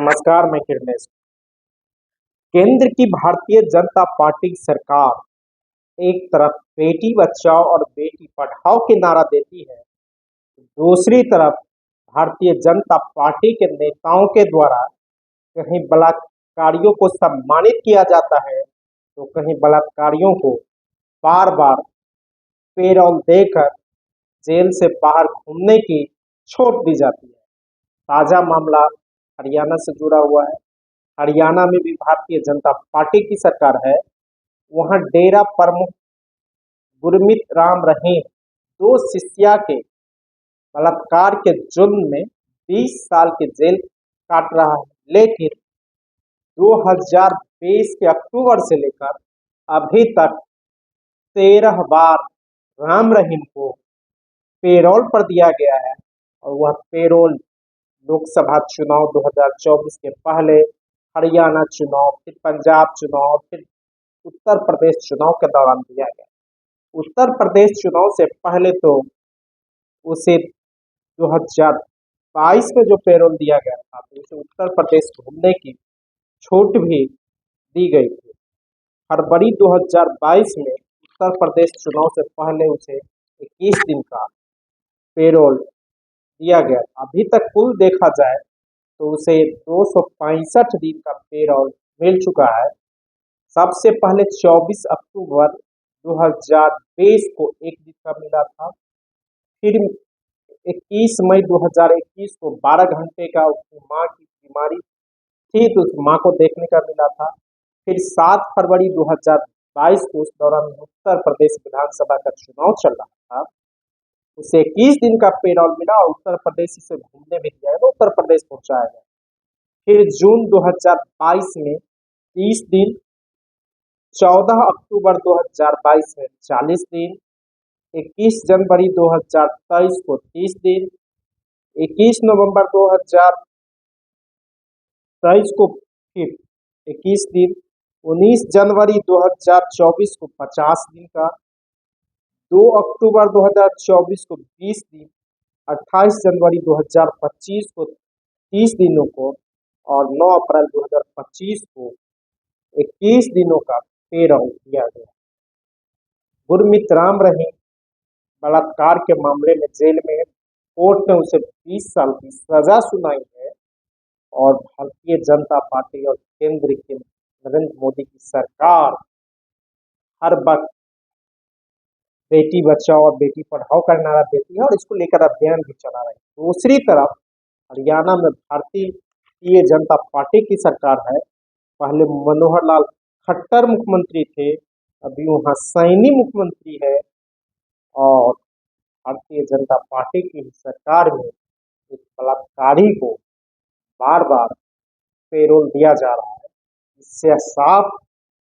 नमस्कार, मैं किरणेश। केंद्र की भारतीय जनता पार्टी सरकार एक तरफ बेटी बचाओ और बेटी पढ़ाओ के नारा देती है, दूसरी तरफ भारतीय जनता पार्टी के नेताओं के द्वारा कहीं बलात्कारियों को सम्मानित किया जाता है, तो कहीं बलात्कारियों को बार बार पेरोल देकर जेल से बाहर घूमने की छूट दी जाती है। ताजा मामला हरियाणा से जुड़ा हुआ है। हरियाणा में भी भारतीय जनता पार्टी की सरकार है। वहां डेरा प्रमुख गुरमीत राम रहीम दो शिष्या के बलात्कार के जुर्म में 20 साल की जेल काट रहा है, लेकिन 2020 के अक्टूबर से लेकर अभी तक 13 बार राम रहीम को पेरोल पर दिया गया है और वह पेरोल लोकसभा चुनाव 2024 के पहले, हरियाणा चुनाव, फिर पंजाब चुनाव, फिर उत्तर प्रदेश चुनाव के दौरान दिया गया। उत्तर प्रदेश चुनाव से पहले तो उसे 2022 में जो पेरोल दिया गया था, तो उसे उत्तर प्रदेश घूमने की छूट भी दी गई थी। फरवरी 2022 में उत्तर प्रदेश चुनाव से पहले उसे 21 दिन का पेरोल दिया गया। अभी तक कुल देखा जाए तो उसे 265 दिन का पेरोल मिल चुका है। सबसे पहले 24 अक्टूबर 2020 को एक दिन का मिला था, फिर 21 मई 2021 को 12 घंटे का उसकी माँ की बीमारी थी तो उस माँ को देखने का मिला था। फिर 7 फरवरी 2022 को उस दौरान उत्तर प्रदेश विधानसभा का चुनाव चल रहा था, उसे 21 दिन का पेरोल मिला और उत्तर प्रदेश से घूमने भी दिया गया, उत्तर प्रदेश पहुंचाया गया। फिर जून 2022 में 30 दिन, 14 अक्टूबर 2022 में 40 दिन, 21 जनवरी 2023 को 30 दिन, 21 नवंबर 2023 को फिर 21 दिन, 19 जनवरी 2024 को 50 दिन का, 2 अक्टूबर 2024 को 20 दिन, 28 जनवरी 2025 को 30 दिनों को और 9 अप्रैल 2025 को 21 दिनों का पेरोल दिया गया। गुरमीत राम रहीम बलात्कार के मामले में जेल में है। कोर्ट ने उसे 20 साल की सजा सुनाई है और भारतीय जनता पार्टी और केंद्र के नरेंद्र मोदी की सरकार हर वक्त बेटी बचाओ और बेटी पढ़ाओ का नारा देती है और इसको लेकर अभियान भी चला रही है। दूसरी तरफ हरियाणा में भारतीय जनता पार्टी की सरकार है। पहले मनोहर लाल खट्टर मुख्यमंत्री थे, अभी वहाँ सैनी मुख्यमंत्री है और भारतीय जनता पार्टी की सरकार में एक बलात्कारी को बार बार पेरोल दिया जा रहा है। इससे साफ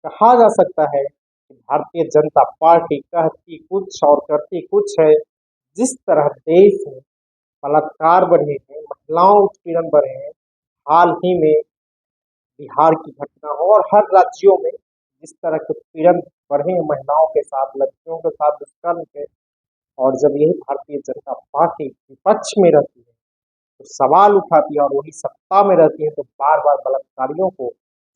कहा जा सकता है कि भारतीय जनता पार्टी कहती कुछ और करती कुछ है। जिस तरह देश में बलात्कार बढ़े हैं, महिलाओं उत्पीड़न बढ़े हैं, हाल ही में बिहार की घटना हो और हर राज्यों में जिस तरह के उत्पीड़न बढ़े हैं महिलाओं के साथ, लड़कियों के साथ दुष्कर्म के, और जब यही भारतीय जनता पार्टी विपक्ष में रहती है तो सवाल उठाती है और वही सत्ता में रहती है तो बार बार बलात्कारियों को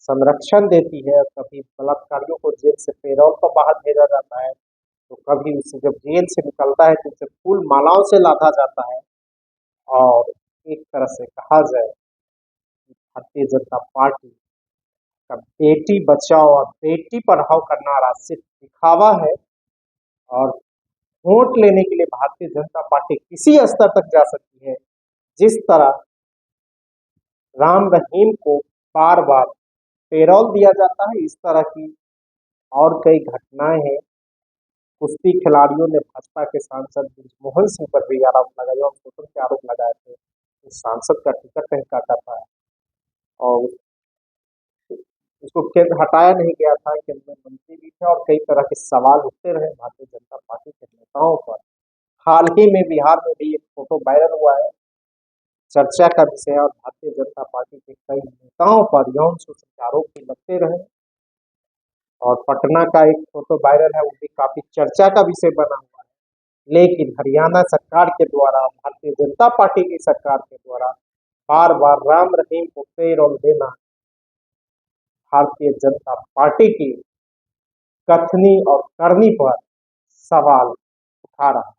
संरक्षण देती है। कभी बलात्कारियों को जेल से पेरोल पर बाहर भेजा जाता है, तो कभी उसे जब जेल से निकलता है तो उसे फूल मालाओं से लादा जाता है। और एक तरह से कहा जाए कि भारतीय जनता पार्टी का बेटी बचाओ और बेटी पढ़ाओ का नारा सिर्फ दिखावा है और वोट लेने के लिए भारतीय जनता पार्टी किसी स्तर तक जा सकती है। जिस तरह राम रहीम को बार बार पेरोल दिया जाता है, इस तरह की और कई घटनाएं हैं। कुश्ती खिलाड़ियों ने भाजपा के सांसद ब्रिजमोहन सिंह पर भी आरोप लगाए और शोषण के आरोप लगाए थे। उस सांसद का टिकट नहीं काटा था और उसको हटाया नहीं गया था, केंद्रीय मंत्री भी थे और कई तरह के सवाल उठते रहे भारतीय जनता पार्टी के नेताओं पर। हाल ही में बिहार में भी एक फोटो वायरल हुआ है, चर्चा का विषय, और भारतीय जनता पार्टी के कई नेताओं पर यौन शोषण के आरोप भी लगते रहे और पटना का एक फोटो वायरल है, वो भी काफी चर्चा का विषय बना हुआ है। लेकिन हरियाणा सरकार के द्वारा, भारतीय जनता पार्टी की सरकार के द्वारा बार बार राम रहीम को पेरोल देना भारतीय जनता पार्टी की कथनी और करनी पर सवाल उठा रहा है।